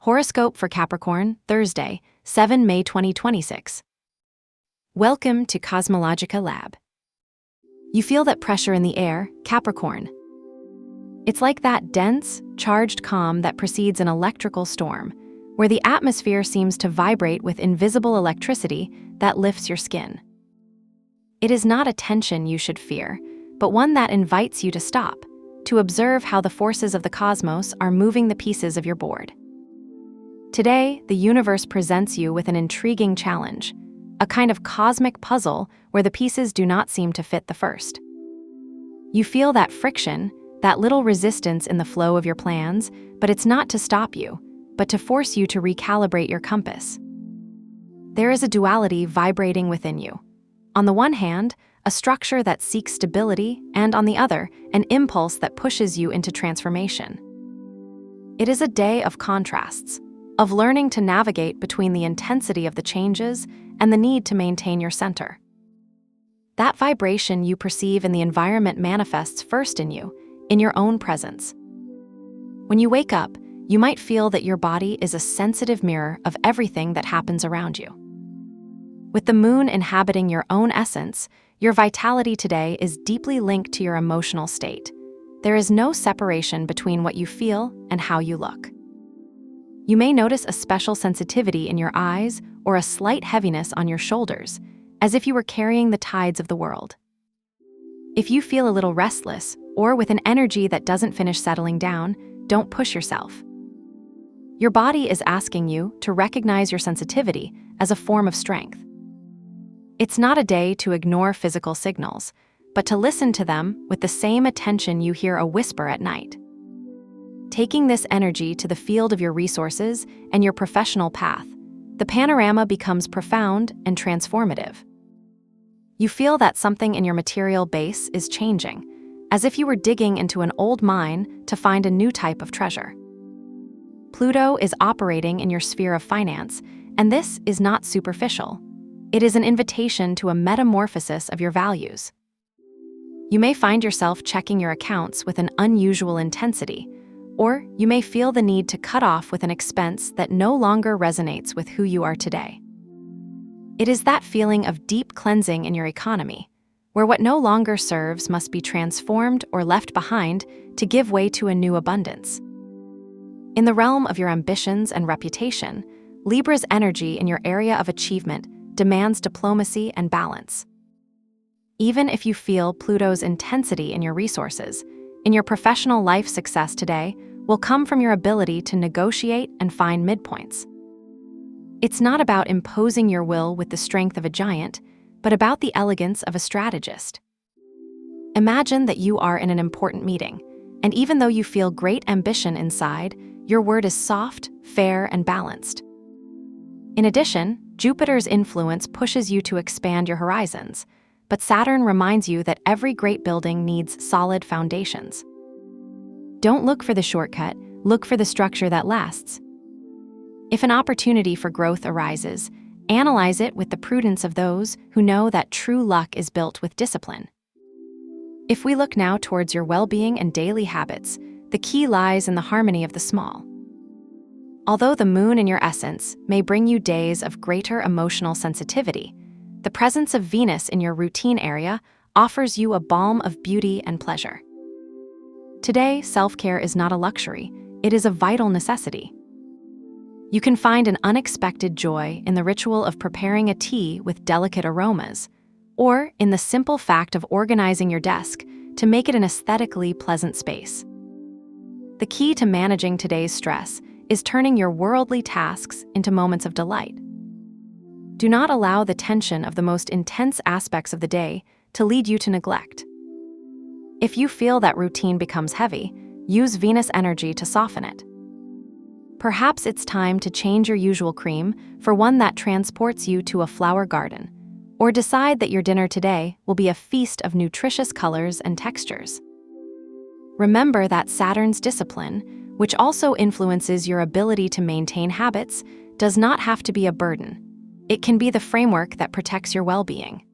Horoscope for Capricorn, Thursday, 7 May 2026. Welcome to CosmologicaLab. You feel that pressure in the air, Capricorn. It's like that dense, charged calm that precedes an electrical storm, where the atmosphere seems to vibrate with invisible electricity that lifts your skin. It is not a tension you should fear, but one that invites you to stop, to observe how the forces of the cosmos are moving the pieces of your board. Today, the universe presents you with an intriguing challenge, a kind of cosmic puzzle where the pieces do not seem to fit the first. You feel that friction, that little resistance in the flow of your plans, but it's not to stop you, but to force you to recalibrate your compass. There is a duality vibrating within you. On the one hand, a structure that seeks stability, and on the other, an impulse that pushes you into transformation. It is a day of contrasts, of learning to navigate between the intensity of the changes and the need to maintain your center. That vibration you perceive in the environment manifests first in you, in your own presence. When you wake up, you might feel that your body is a sensitive mirror of everything that happens around you. With the moon inhabiting your own essence, your vitality today is deeply linked to your emotional state. There is no separation between what you feel and how you look. You may notice a special sensitivity in your eyes or a slight heaviness on your shoulders, as if you were carrying the tides of the world. If you feel a little restless or with an energy that doesn't finish settling down, don't push yourself. Your body is asking you to recognize your sensitivity as a form of strength. It's not a day to ignore physical signals, but to listen to them with the same attention you hear a whisper at night. Taking this energy to the field of your resources and your professional path, the panorama becomes profound and transformative. You feel that something in your material base is changing, as if you were digging into an old mine to find a new type of treasure. Pluto is operating in your sphere of finance, and this is not superficial. It is an invitation to a metamorphosis of your values. You may find yourself checking your accounts with an unusual intensity, or you may feel the need to cut off with an expense that no longer resonates with who you are today. It is that feeling of deep cleansing in your economy, where what no longer serves must be transformed or left behind to give way to a new abundance. In the realm of your ambitions and reputation, Libra's energy in your area of achievement demands diplomacy and balance. Even if you feel Pluto's intensity in your resources, in your professional life, success today will come from your ability to negotiate and find midpoints. It's not about imposing your will with the strength of a giant, but about the elegance of a strategist. Imagine that you are in an important meeting, and even though you feel great ambition inside, your word is soft, fair, and balanced. In addition, Jupiter's influence pushes you to expand your horizons, but Saturn reminds you that every great building needs solid foundations. Don't look for the shortcut, look for the structure that lasts. If an opportunity for growth arises, analyze it with the prudence of those who know that true luck is built with discipline. If we look now towards your well-being and daily habits, the key lies in the harmony of the small. Although the moon in your essence may bring you days of greater emotional sensitivity, the presence of Venus in your routine area offers you a balm of beauty and pleasure. Today, self-care is not a luxury, it is a vital necessity. You can find an unexpected joy in the ritual of preparing a tea with delicate aromas, or in the simple fact of organizing your desk to make it an aesthetically pleasant space. The key to managing today's stress is turning your worldly tasks into moments of delight. Do not allow the tension of the most intense aspects of the day to lead you to neglect. If you feel that routine becomes heavy, use Venus energy to soften it. Perhaps it's time to change your usual cream for one that transports you to a flower garden, or decide that your dinner today will be a feast of nutritious colors and textures. Remember that Saturn's discipline, which also influences your ability to maintain habits, does not have to be a burden. It can be the framework that protects your well-being.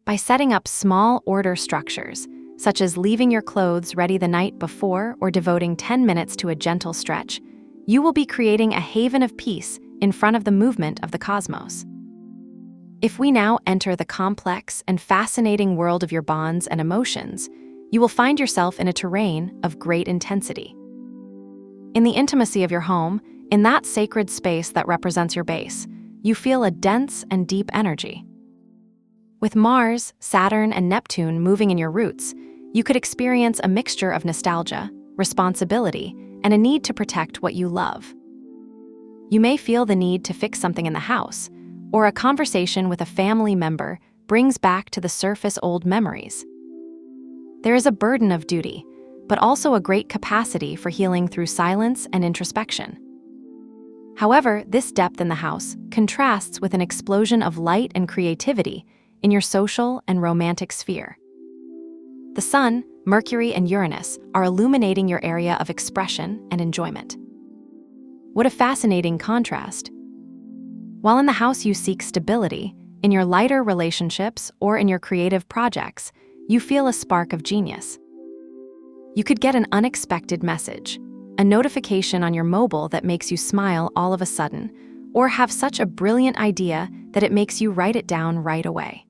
By setting up small order structures, such as leaving your clothes ready the night before or devoting 10 minutes to a gentle stretch, You will be creating a haven of peace in front of the movement of the cosmos. If we now enter the complex and fascinating world of your bonds and emotions, you will find yourself in a terrain of great intensity. In the intimacy of your home, in that sacred space that represents your base, you feel a dense and deep energy. With Mars, Saturn, and Neptune moving in your roots, you could experience a mixture of nostalgia, responsibility, and a need to protect what you love. You may feel the need to fix something in the house, or a conversation with a family member brings back to the surface old memories. There is a burden of duty, but also a great capacity for healing through silence and introspection. However, this depth in the house contrasts with an explosion of light and creativity in your social and romantic sphere. The Sun, Mercury, and Uranus are illuminating your area of expression and enjoyment. What a fascinating contrast. While in the house you seek stability, in your lighter relationships or in your creative projects, you feel a spark of genius. You could get an unexpected message, a notification on your mobile that makes you smile all of a sudden, or have such a brilliant idea that it makes you write it down right away.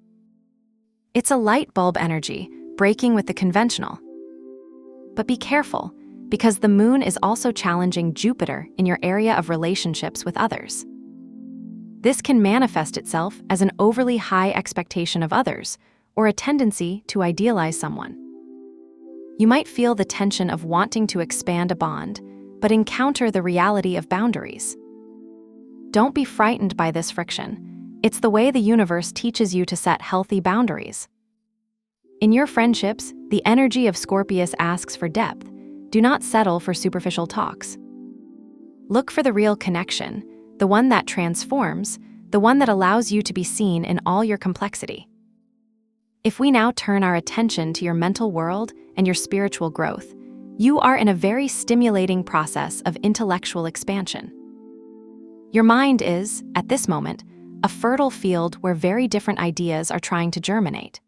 It's a light bulb energy, breaking with the conventional. But be careful, because the moon is also challenging Jupiter in your area of relationships with others. This can manifest itself as an overly high expectation of others, or a tendency to idealize someone. You might feel the tension of wanting to expand a bond, but encounter the reality of boundaries. Don't be frightened by this friction. It's the way the universe teaches you to set healthy boundaries. In your friendships, the energy of Scorpius asks for depth. Do not settle for superficial talks. Look for the real connection, the one that transforms, the one that allows you to be seen in all your complexity. If we now turn our attention to your mental world and your spiritual growth, you are in a very stimulating process of intellectual expansion. Your mind is, at this moment, a fertile field where very different ideas are trying to germinate.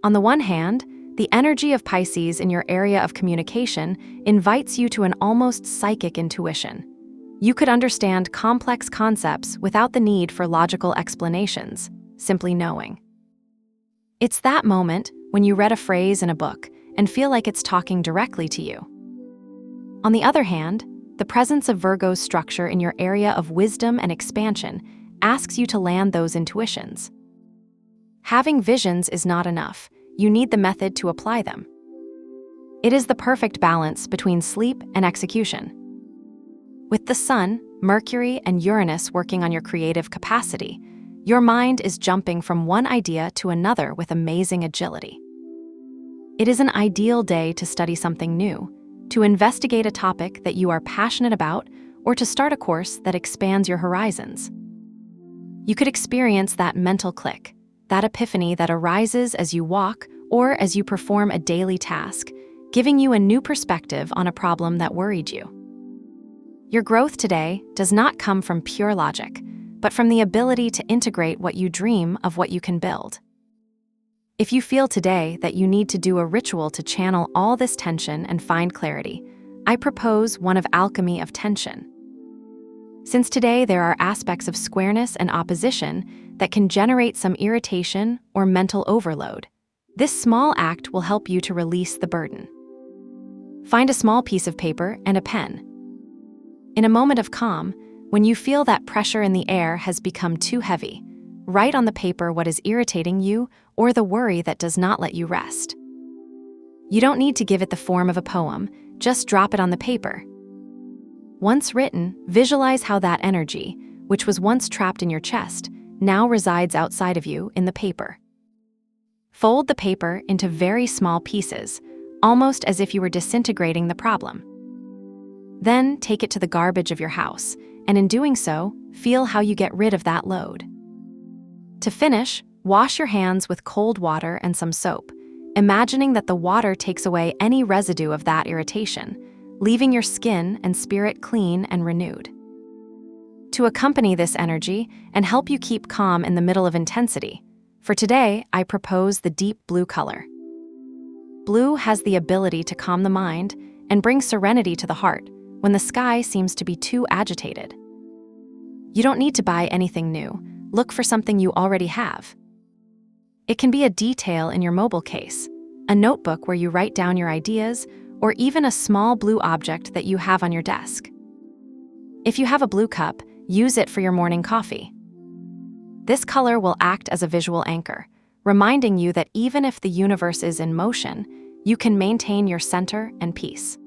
On the one hand, the energy of Pisces in your area of communication invites you to an almost psychic intuition. You could understand complex concepts without the need for logical explanations, simply knowing. It's that moment when you read a phrase in a book and feel like it's talking directly to you. On the other hand, the presence of Virgo's structure in your area of wisdom and expansion asks you to land those intuitions. Having visions is not enough. You need the method to apply them. It is the perfect balance between sleep and execution. With the Sun, Mercury, and Uranus working on your creative capacity, your mind is jumping from one idea to another with amazing agility. It is an ideal day to study something new, to investigate a topic that you are passionate about, or to start a course that expands your horizons. You could experience that mental click, that epiphany that arises as you walk or as you perform a daily task, giving you a new perspective on a problem that worried you. Your growth today does not come from pure logic, but from the ability to integrate what you dream of what you can build. If you feel today that you need to do a ritual to channel all this tension and find clarity, I propose one of alchemy of tension. Since today there are aspects of squareness and opposition that can generate some irritation or mental overload, this small act will help you to release the burden. Find a small piece of paper and a pen. In a moment of calm, when you feel that pressure in the air has become too heavy, write on the paper what is irritating you or the worry that does not let you rest. You don't need to give it the form of a poem, just drop it on the paper. Once written, visualize how that energy, which was once trapped in your chest, now resides outside of you in the paper. Fold the paper into very small pieces, almost as if you were disintegrating the problem. Then take it to the garbage of your house, and in doing so, feel how you get rid of that load. To finish, wash your hands with cold water and some soap, imagining that the water takes away any residue of that irritation, leaving your skin and spirit clean and renewed. To accompany this energy and help you keep calm in the middle of intensity, for today I propose the deep blue color. Blue has the ability to calm the mind and bring serenity to the heart when the sky seems to be too agitated. You don't need to buy anything new. Look for something you already have. It can be a detail in your mobile case, a notebook where you write down your ideas, or even a small blue object that you have on your desk. If you have a blue cup, use it for your morning coffee. This color will act as a visual anchor, reminding you that even if the universe is in motion, you can maintain your center and peace.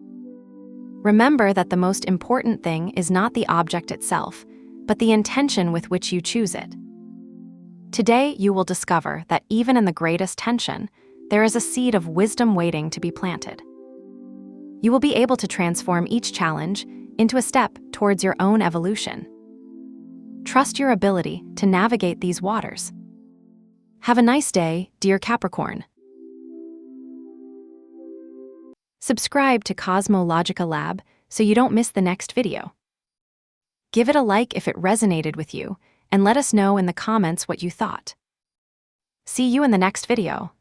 Remember that the most important thing is not the object itself, but the intention with which you choose it. Today, you will discover that even in the greatest tension, there is a seed of wisdom waiting to be planted. You will be able to transform each challenge into a step towards your own evolution. Trust your ability to navigate these waters. Have a nice day, dear Capricorn. Subscribe to CosmologicaLab so you don't miss the next video. Give it a like if it resonated with you, and let us know in the comments what you thought. See you in the next video.